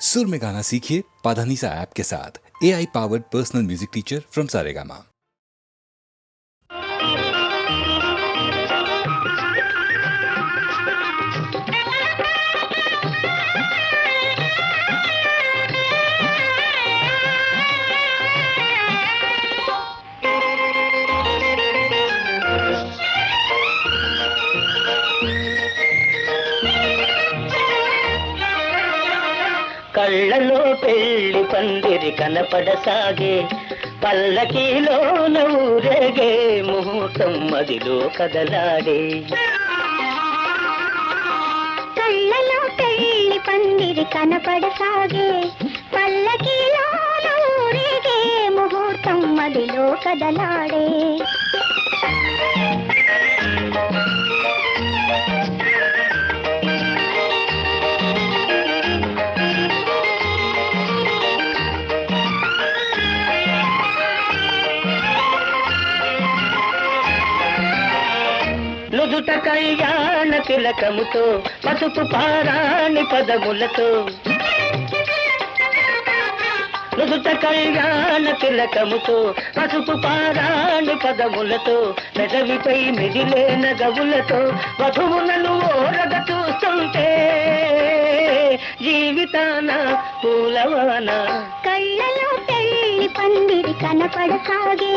सुर में गाना सीखिए पाधानीसा ऐप के साथ। AI powered personal music teacher from Saregama. కళ్ళలో పెళ్లి పందిరి కనపడసాగే, పల్లకీలోన ఊరేగే ముహూర్తం మదిలో కదలాడే. కళ్ళలో పెళ్లి పందిరి కనపడసాగే, పల్లకీలోన ఊరేగే ముహూర్తం మదిలో కదలాడే. నుదుట కళ్యాణ తిలకముతో, పసుపు పారాణి పదములతో, నుదుట కళ్యాణ తిలకముతో, పసుపు పారాణి పదములతో, పెదవిపై మిదిలే నగవులతో, వధువులను ఓరగ చూస్తుంటే జీవితాన పూలవాన. కళ్ళలో పెళ్లి పందిరి కనపడసాగే,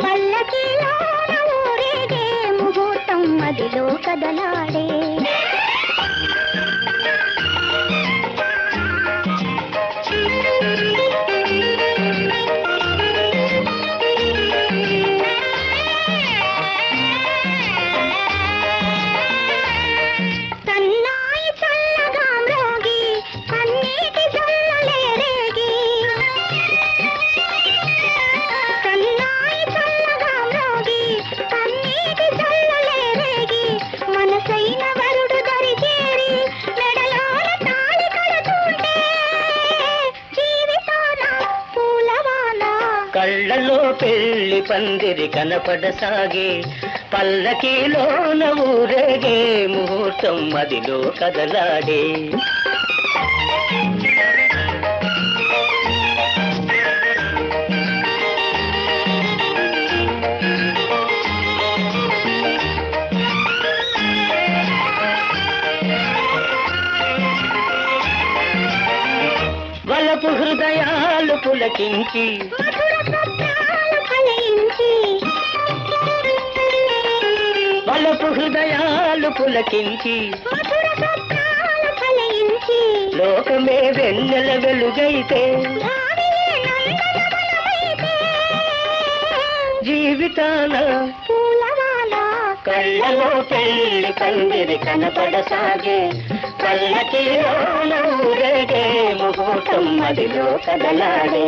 పల్లకీలోన ఊరేగే ముహూర్తం మదిలో కదలాడే. సన్నాయి చల్లగా మ్రోగి కన్నీటి జల్లలే రేగి, సన్నాయి చల్లగా మ్రోగి కన్నీటి జల్లలే రేగి, మనసైన వరుడు దరి చేరి మెడలోన తాళి కడుతుంటే జీవితాన పూలవాన. కళ్ళలో పెళ్లి పందిరి కనపడసాగే, పల్లకీలోన ఊరేగే ముహూర్తం మదిలో కదలాడే. వలపు హృదయాలు పులకించి, మధుర స్వప్నాలు ఫలించి, వలపు హృదయాలు పులకించి, మధుర స్వప్నాలు ఫలించి, లోకమే వెన్నెల వెలుగైతే భావియే నందనవనమైతే జీవితాన పూలవాన. కళ్ళలో పెళ్లి పందిరి కనపడసాగే, పల్లకీలోన ఊరేగే ముహూర్తం మదిలో కదలాడే.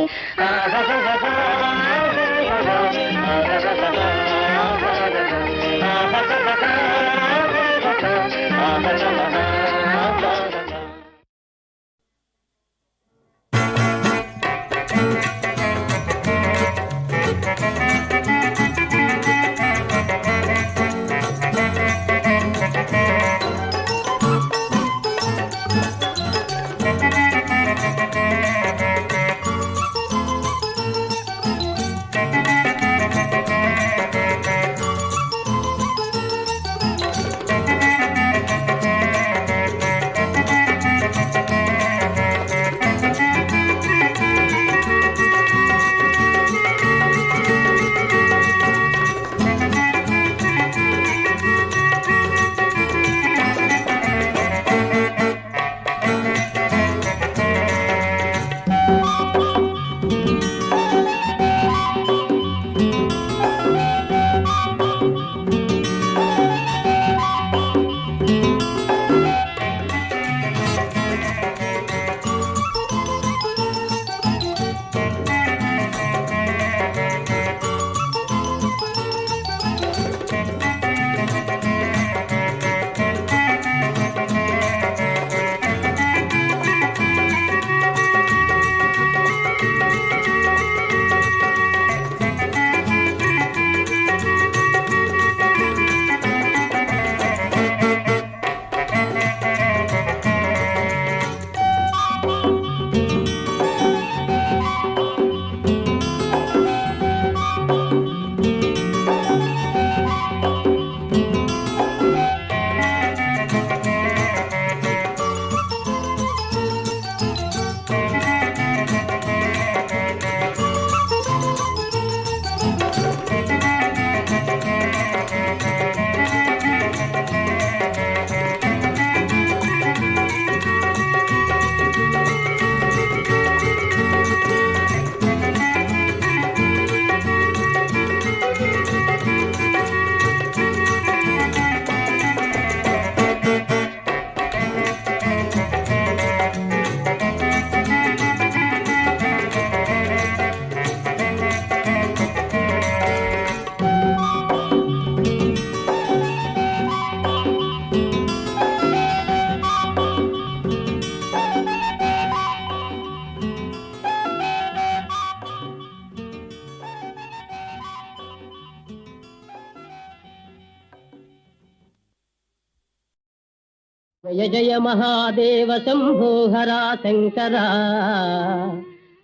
జయ జయ మహాదేవ శంభో హరా శంకర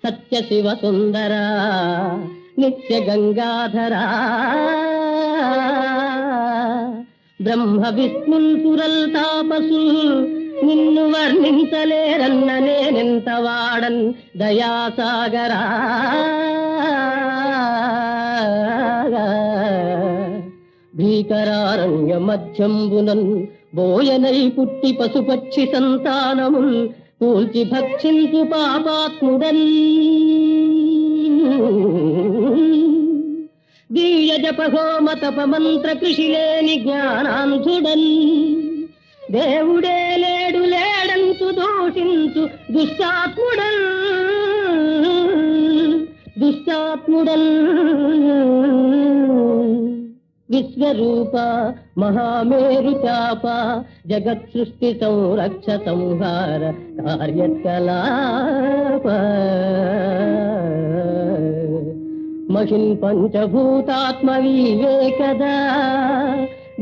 సత్య శివ సుందర నిత్య గంగాధర బ్రహ్మ విష్ణుల్ సురల్ తాపసుల్ నిన్ను వర్ణించలేరన్న నేనెంత వాడన్ దయాసాగరా భీకరారణ్య మధ్యంబునన్ బోయనై పుట్టి పశుపక్షి సంతానముల్ కూల్చి భక్షించు పాపాత్ముడన్ దివ్య జప హోమ తప మంత్ర కృషి లేని జ్ఞానాంధుడన్ దేవుడే లేడు లేడంతు దూషించు దుష్టాత్ముడన్ విశ్వరూప మహామేరు చాప జగత్ సృష్టి సంరక్ష సంహార కార్యకలాప మహిన్ పంచభూతాత్మ వివేకదా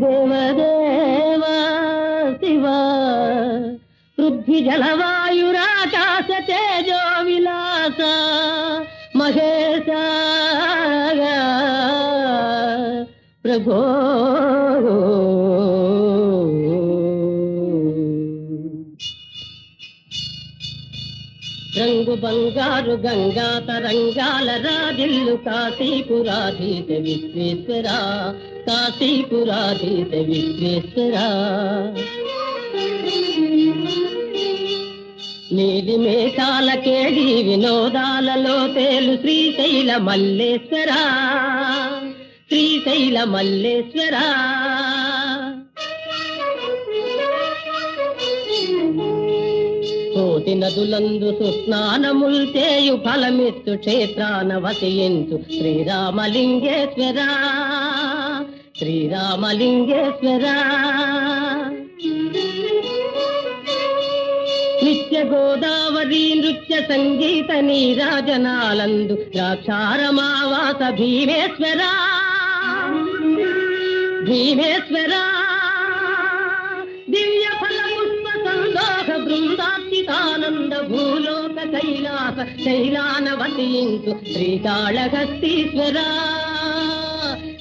దేవదేవ శివ పృథ్వీ జలవాయురాకాశ తేజో విలాస మహేశ ప్రభో రంగు బంగారు గంగా తరంగాల రాజిల్లు కాశీపురాధీశ విశ్వేశ్వర కాశీపురాధీశ విశ్వేశ్వర నీలి మేఘాల కేడి వినోదాలలో తేలు శ్రీశైల మల్లేశ్వర శ్రీశైల మల్లేశ్వర కోటి నదులందు సుస్నానముల్ చేయు ఫలమిత్తు క్షేత్రాన వసించు శ్రీరామలింగేశ్వర శ్రీరామలింగేశ్వర నిత్య గోదావరి నృత్య సంగీత నీరాజనాలందు ద్రాక్షారమావాస భీమేశ్వర భీమేశ్వర దివ్య ఫల పుష్ప సందోహ బృందాత్మికానంద భూలోక కైలాస శైలాన వసించు శ్రీకాళహస్తీశ్వర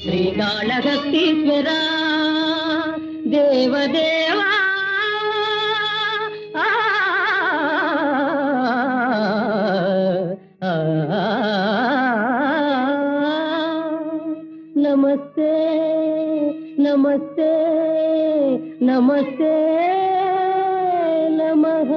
శ్రీకాళహస్తీశ్వర దేవదేవా నమస్తే నమస్తే నమస్తే నమః.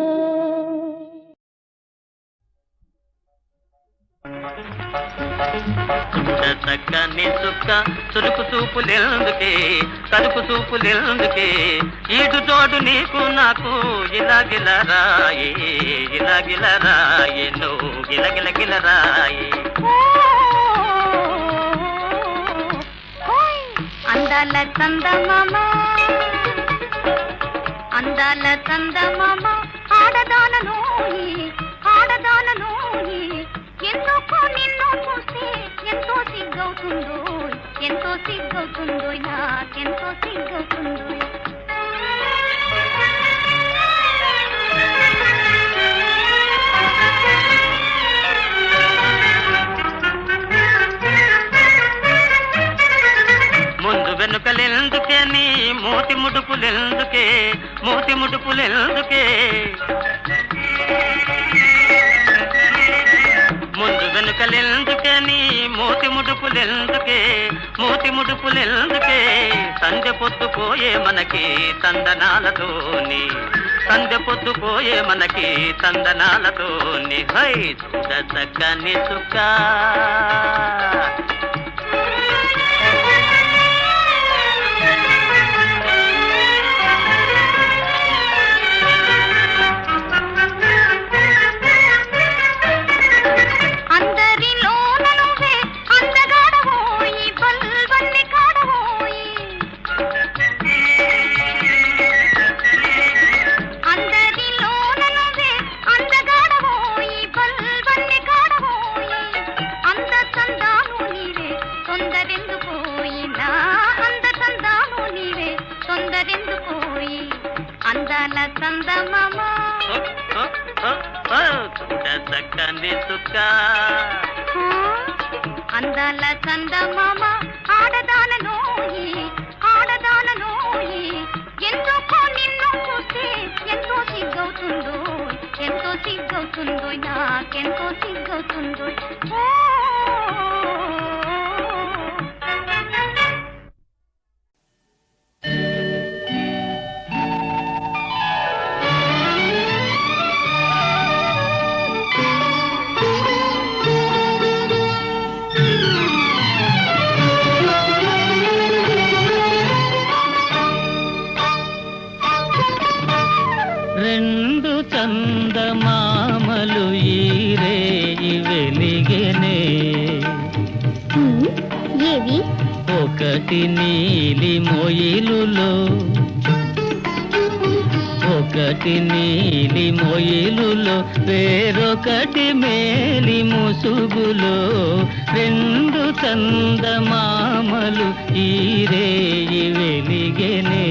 చక్కని చుక్క చురుకు చూపులెందుకే కలుపు చూపులెందుకే ఈడు తోడు నీకు నాకు గిలగిలరాయే గిలగిలరాయే నువ్వు గిలగిలగిలరాయే అందాల చందమామ అందాల చందమామ ఆడదానను ఎందుకు నిన్ను చూస్తే ఎంతో సిగ్గవుతుందో నాకెంతో సిగ్గవుతుందో ముందు వెనుకలెందుకే నీ మూతి ముడుపులెందుకే మూతి ముడుపులెందుకే ముందు వెనుకలెందుకే నీ మూతి ముడుపులెందుకే మూతి ముడుపులెందుకే సంధ్య పొద్దుపోయే మనకి తందనాలతోని సంధ్య పొద్దుపోయే మనకి తందనాలతోని హై చూడ చక్కని చుక్క అంద చందాను చక్కని చుక్క అందాల చందమామ ఆడదానను ఆడదానను ఎందుకో నిన్ను చూస్తే ఎంతో సిగ్గవుతుందో నాకెంతో సిగ్గవుతుందో రెండు చందమామలు ఈ రేయి వెలిగెనే ఏవి ఒకటి నీలి మొయిలులో ఒకటి నీలి మొయిలులో వేరొకటి మేలి ముసుగులో రెండు చందమామలు ఈ రేయి వెలిగెనే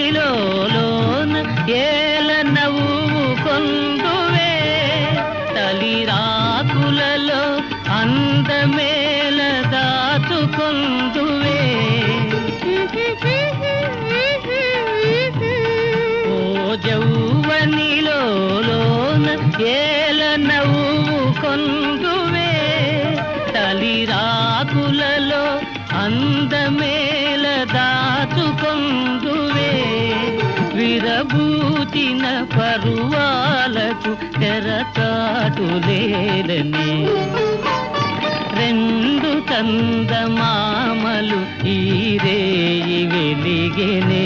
జౌవనిలోన ఏల నవ్వు కొందువే తలిరాకులలో అందమేల దాచుకొందువే ఓ జౌవనిలోన ఏల నవ్వు కొందువే తలిరాకులలో అందమేల దాచుకొందువే విరబూచిన పరువాలకు తెరచాటులేదని రెండు చందమామలు ఈ రేయి వెలిగెనే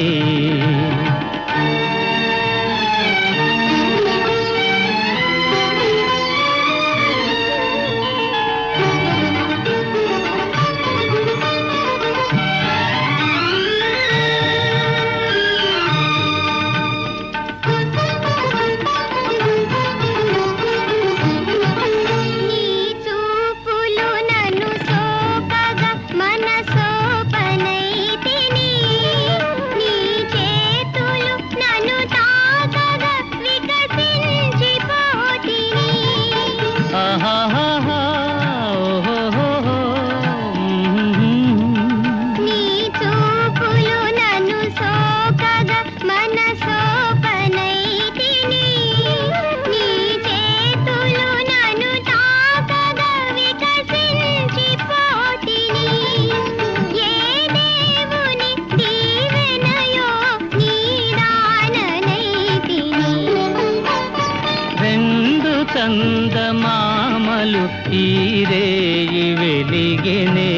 చందమామలు ఈ రేయి వెలిగెనే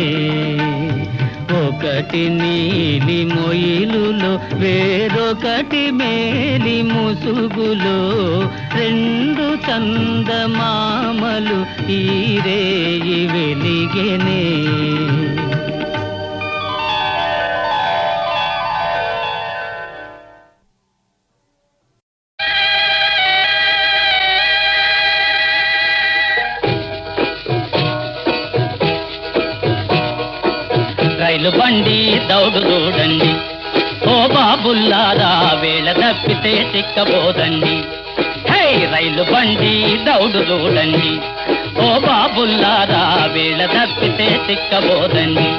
ఒకటి నీలి మొయిలులో వేరొకటి మేలి ముసుగులో రెండు చందమామలు ఈ రేయి వెలిగెనే రైలు బండి దౌడు చూడండి ఓ బాబుల్లారా వేళ తప్పితే చిక్కబోదండి హే రైలు బండి దౌడు చూడండి ఓ బాబుల్లారా వేళ తప్పితే చిక్కబోదండి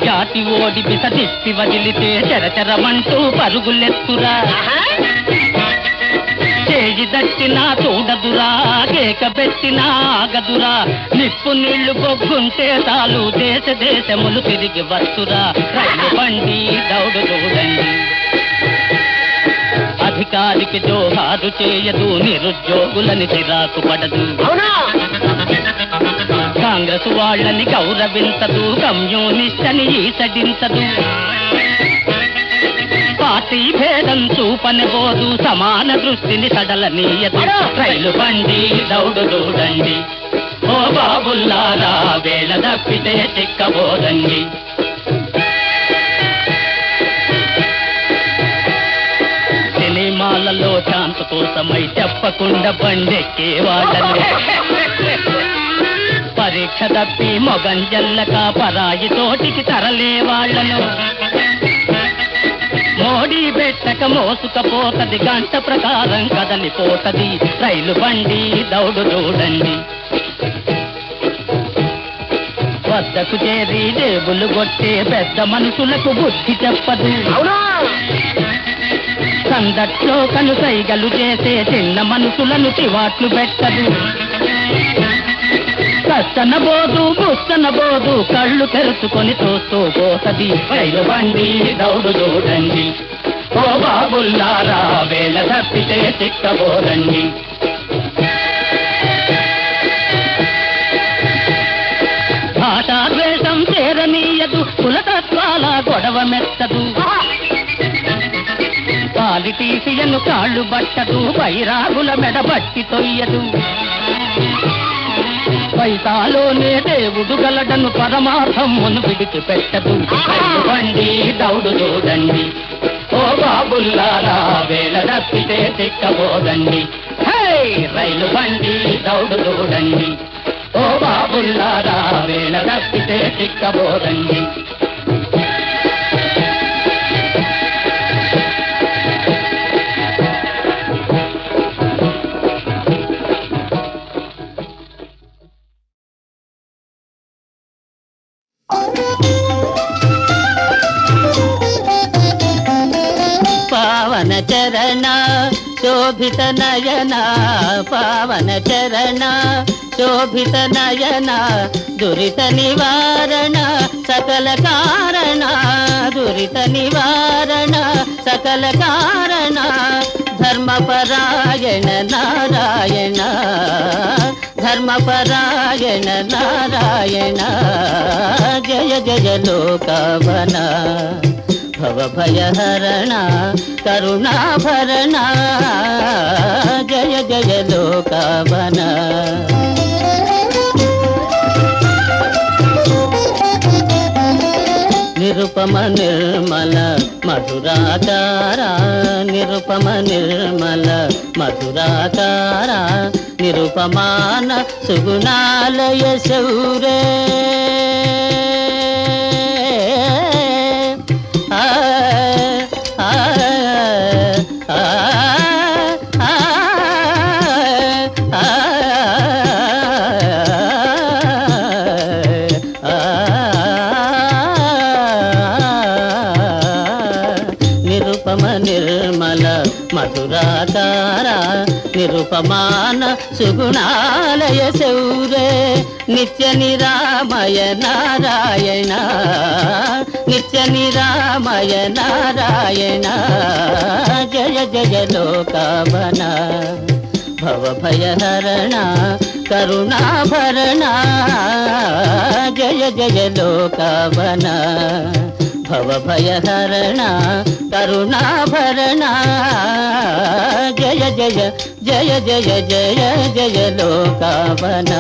జాతి ఓడి బిస తిప్పి వదిలితే చెరచెరమంటూ పరుగులెత్తురా చేయి దట్టినా చూడదురా కేక పెట్టినా ఆగదురా నిప్పు నీళ్లు పొగ్గుంటే చాలు దేశ దేశములు తిరిగి వస్తురా రైలు బండి దౌడు చూడండి అధికారికి జోహారు చేయదు నిరుద్యోగులని చిరాకు పడదు కాంగ్రెస్ వాళ్ళని గౌరవించదు కమ్యూనిస్ట్ అని ఈసడించదు పార్టీ భేదం చూపనిపోదు సమాన దృష్టిని సడలనీయదు రైలు బండి దౌడు చూడండి ఓ బాబుల్లారా వేళ తప్పితే చిక్కబోదండి సినిమాలలో ఛాన్స్ కోసమై చెప్పకుండా బండెక్కే వాళ్ళను, పరీక్ష తప్పి మొగంజల్లక పరాయి తోటికి తరలే వాళ్ళను, మోడీ పెట్టక మోసుకపోతది గంట ప్రకారం కదలిపోతది రైలు బండి దౌడు చూడండి. వద్దకు చేరి జేబులు కొట్టే పెద్ద మనుషులకు బుద్ధి చెప్పదు, సందట్లో కనుసైగలు చేసే చిన్న మనుషులను చివాట్లు పెట్టదు. కస్తన బోదు బుస్తన బోదు కళ్ళు తెరుచుకొని చూస్తూ పోతది రైలు బండి దౌడు చూడండి. ఓ బాబుల్లారా వేళ తప్పితే చిక్కబోదండి. భాషాద్వేషం చేరనీయదు, కులతత్వాల గొడవ మెత్తదు, పాలిటీసియను కాళ్ళు బట్టదు, బైరాగుల మెడబట్టి తొయ్యదు. పైతాలోనే దేవుడు గలడను పరమార్థం మునుపిడికి పెట్టదు రైలు బండి దౌడు చూడండి. ఓ బాబుల్లారా వేళ తప్పితే చిక్కబోదండి. రైలు బండి దౌడు చూడండి. ఓ బాబుల్లారా వేళ తప్పితే చిక్కబోదండి. పావన చరణ శోభిత నయన, పావన చరణ శోభిత నయన, దురిత నివారణ సకల కారణ, దురిత నివారణ సకల కారణ, ధర్మపరాయణ నారాయణ, ధర్మపరాయణ నారాయణ, జయ జయ లోకవన భవభయహరణ కరుణాభరణ, జయ జయ లోకవన. నిరుపమ నిర్మల మధురాకార, నిరుపమ నిర్మల మధురాకార, నిరుపమాన సుగుణాలయ శౌరే, నిర్మల మధురాకార, నిరుపమాన సుగుణాలయ శౌరే, నిత్య నిరామయ నారాయణ, నిత్య నిరామయ నారాయణ, జయ జయ లోకవన భవభయహరణ కరుణాభరణ, జయ జయ లోకవన భవభయహరణ కరుణాభరణ, జయ జయ జయ జయ జయ జయ లోకవన.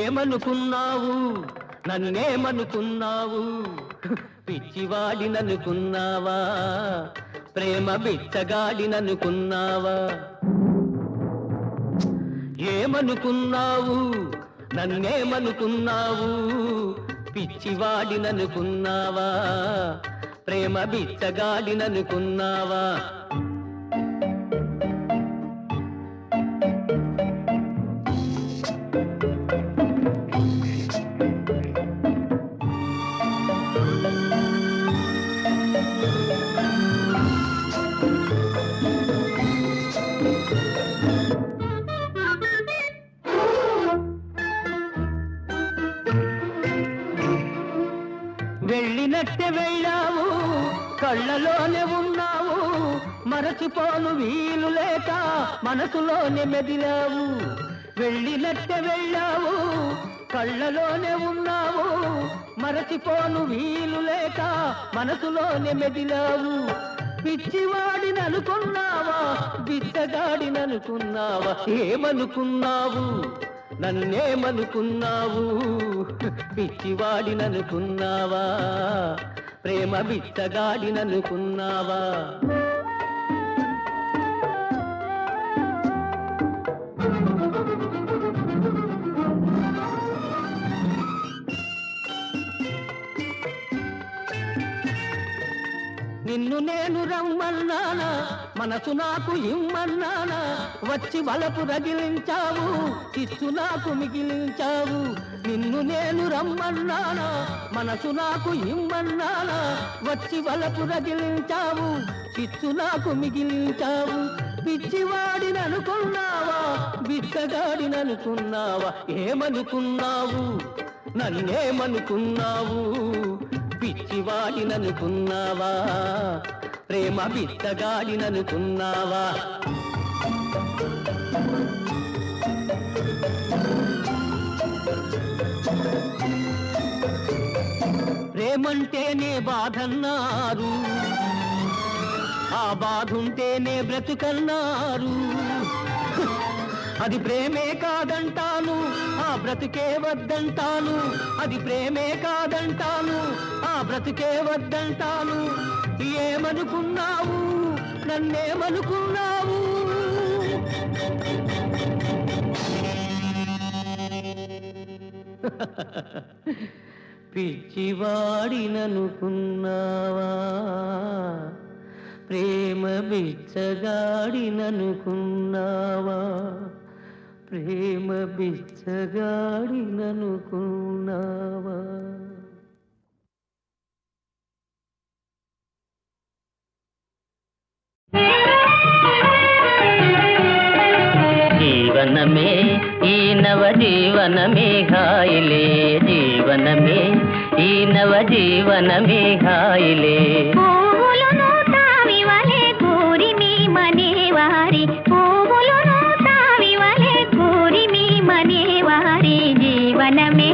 ఏమనుకున్నావు నన్నేమనుకున్నావు, పిచ్చివాడిననుకున్నావా, ప్రేమ బిచ్చగాడిననుకున్నావా. ఏమనుకున్నావు నన్నేమనుకున్నావు, పిచ్చివాడిననుకున్నావా, ప్రేమ బిచ్చగాడిననుకున్నావా. వెళ్ళినట్టే వెళ్ళావు, కళ్ళలోనే ఉన్నావు, మరచిపోను వీలు లేక మనసులోనే మెదిలావు, వెళ్ళినట్టే వెళ్ళావు, కళ్ళలోనే ఉన్నావు. మరచిపోను వీలు లేక మనసులోనే మెదిలావు. పిచ్చివాడిననుకున్నావా, బిచ్చగాడిననుకున్నావా, ఏమనుకున్నావు, నన్నేమనుకున్నావు? పిచ్చివాడిననుకున్నావా, ప్రేమ బిచ్చగాడిననుకున్నావా? నిన్ను నేను రమ్మన్నానా, మనసు నాకు ఇమ్మన్నానా, వచ్చి వలపు రగిలించావు, చిచ్చు నాకు మిగిలించావు. నిన్ను నేను రమ్మన్నానా, మనసు నాకు ఇమ్మన్నానా, వచ్చి వలపు రగిలించావు, చిచ్చు నాకు మిగిలించావు. పిచ్చివాడిననుకున్నావా, బిచ్చగాడిననుకున్నావా, ఏమనుకున్నావు, నన్నేమనుకున్నావు? పిచ్చివాడిననుకున్నావా, ప్రేమ బిచ్చగాడిననుకున్నావా? ప్రేమంటేనే బాధన్నారు, ఆ బాధుంటేనే బ్రతుకన్నారు. అది ప్రేమే కాదంటాను, ఆ బ్రతుకే వద్దంటాను. అది ప్రేమే కాదంటాను, ఆ బ్రతుకే వద్దంటాను. ఏమనుకున్నావు, నన్నేమనుకున్నావు? పిచ్చివాడిననుకున్నావా, ప్రేమ బిచ్చగాడిననుకున్నావా, ప్రేమ బిచ్చగాడిననుకున్నావా? జీవనమే ఈ నవ జీవనమే ఘాయిలే, జీవనమే ఈ నవ జీవనమే ఘాయిలే. పువ్వులను తావివలే కూరిమి మనేవారి, పువ్వులను తావివలే కూరిమి మనేవారి. జీవనమే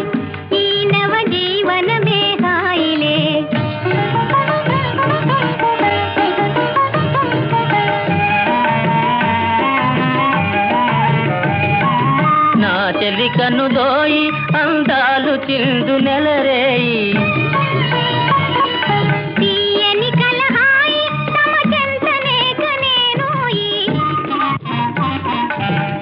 ఈ నవ జీవనమే హాయిలే. నా చెలి కనుదోయి అందాలు చిందు నెలరేయి, తీయని కలహాయి తమ చెంతనే కనేనోయి.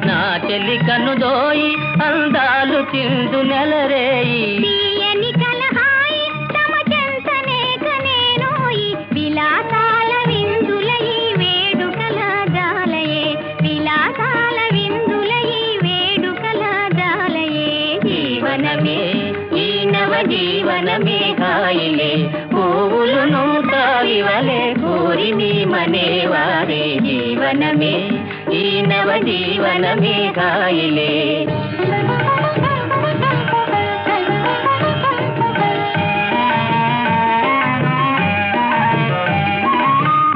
నా చెలి కనుదోయి అందాలు చిందు నెలరేయి. తీయని కలహాయి తమ చెంతనే కనేనోయి. విలాసాల విందులయి వేడుకల జాలయే, విలాసాల విందులయి వేడుకల జాలయే. జీవనమే ఈ నవ జీవనమే ఘాయిలే, పువ్వులను తావివలే కూరిమి మనేవారే. జీవనమే ఈ నవ జీవనమే ఘాయిలే.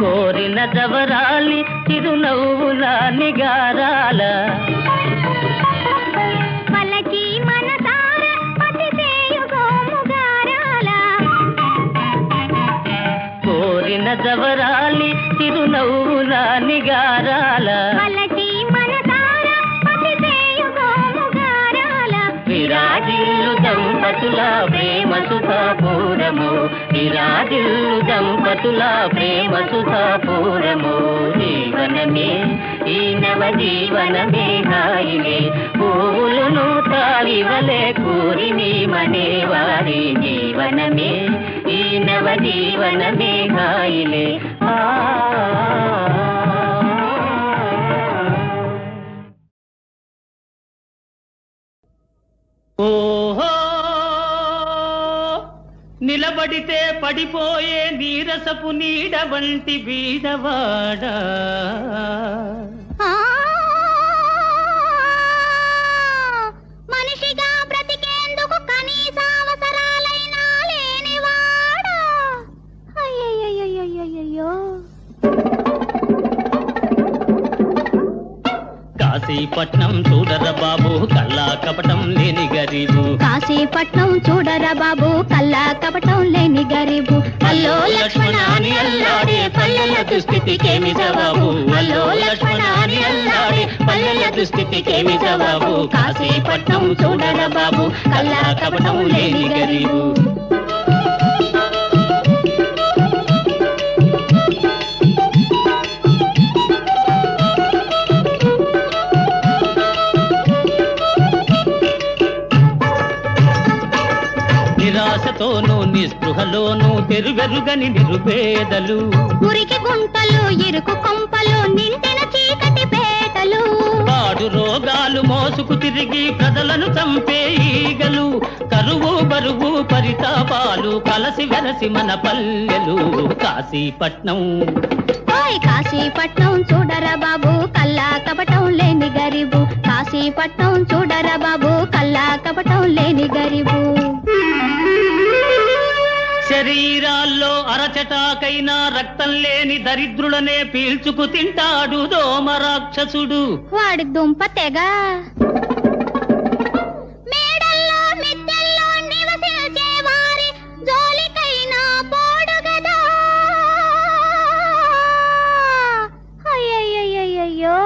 కోరిన జవరాలి చిరునవ్వుల నిగారాల, పలకి మనసార పతిసేయు గోముగారాల. కోరిన జవరాలి చిరునవ్వుల నిగారాల, పలకి మనసార పతిసేయు గోముగారాల. విరాజిల్లు దంపతుల ప్రేమ సుఖాపూరము, విరాజిల్లు దంపతుల ప్రేమ సుఖాపూరము. జీవనమే ఈ నవ జీవనమే ఘాయిలే, పువ్వులను తావివలే కూరిమి మనేవారి. జీవనమే ఈ నవ జీవనమే ఘాయిలే. ఓహో నిలబడితే పడిపోయే నీరసపు నీడ వంటి బీదవాడా, మనిషిగా బ్రతికేందుకు కనీస అవసరాలైనా లేనివాడా. అయ్యయ్యయ్యయ్యయ్యో. కాశీపట్నం చూడర బాబు కల్లా కపటం లేని గరీబు కాశీపట్నం చూడరా బాబు కల్లా కపటం లేని గరీబు అల్లో లక్ష్మణాని అల్లాడే పల్లెల దుస్థితికేమి జవాబు అల్లో లక్ష్మణాని అల్లాడే పల్లెల దుస్థితికేమి జవాబు కాశీపట్నం చూడరా బాబు కల్లా కపటం లేని గరీబు నిరాశతోనూ నిస్పృహలోనూ తెరువెరుగని నిరుపేదలు మురికి గుంటలు ఇరుకు కొంపలు నిండిన చీకటి పేటలు పాడు రోగాలు మోసుకు తిరిగి ప్రజలను చంపే ఈగలు కరువు బరువు పరితాపాలు కలసి వెరసి మన పల్లెలు కాశీపట్నం ఓయ్ కాశీపట్నం చూడరా బాబు కల్లా కపటం లేని గరీబు కాశీపట్నం చూడరా బాబు కల్లా కపటం లేని గరీబు శరీరాల్లో అరచటాకైనా రక్తం లేని దరిద్రులనే పీల్చుకు తింటాడు దోమ రాక్షసుడు వాడి దుంప తెగ మేడల్లో మిద్దెల్లో నివసించే వారి జోలికైనా పోడు గదా అయ్యయ్యయ్యయ్యో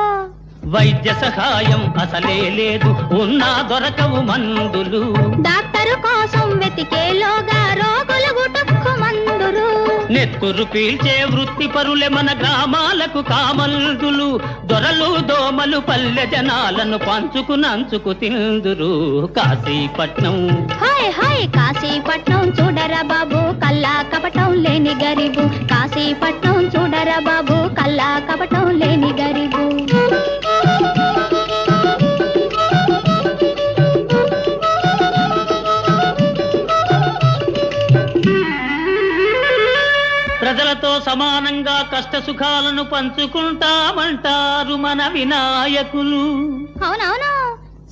వైద్య సహాయం అసలే లేదు ఉన్నా దొరకవు మందులు డాక్టరు కోసం వెతికేలోగా రోగులు గుటుక్కు మందురు నెత్తురు పీల్చే వృత్తి పరులే మన గ్రామాలకు కామల్దులు దొరలు దోమలు పల్లె జనాలను పంచుకు నంచుకు తిందురు కాశీపట్నం హాయ్ హాయ్ కాశీపట్నం చూడరా బాబు కల్లా కపటం లేని గరీబు కాశీపట్నం చూడరా బాబు కల్లా కపటం లేని గరీబు ప్రజలతో సమానంగా కష్ట సుఖాలను పంచుకుంటామంటారు మన వినాయకులు అవునవును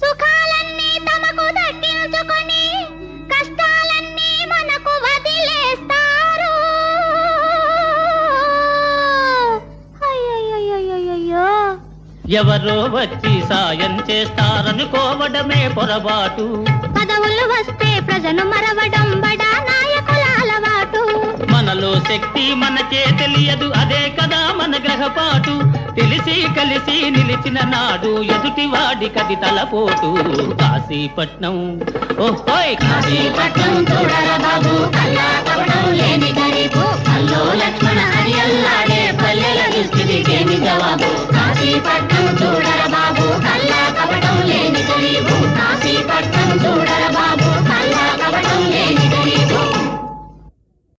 సుఖాలన్నీ తమకు దక్కించుకొని కష్టాలన్నీ మనకు వదిలేస్తారు అయ్యయ్యయ్యయ్యయ్యో ఎవరో వచ్చి సాయం చేస్తారనుకోవడమే పొరపాటు పదవులు వస్తే ప్రజను మరవడం బడా నాయకుల అలవాటు మనలో శక్తి మనకే తెలియదు అదే కదా మన గ్రహపాటు తెలిసి కలిసి నిలిచిన నాడు ఎదుటి వాడి కది తలపోటు కాశీపట్నం ఓహోయ్ కాశీపట్నం చూడరా బాబు కల్లా కపటం లేని గరీబు అల్లో లక్ష్మణ హరి అల్లాడే పల్లెల దుస్థితికేమి జవాబు కాశీపట్నం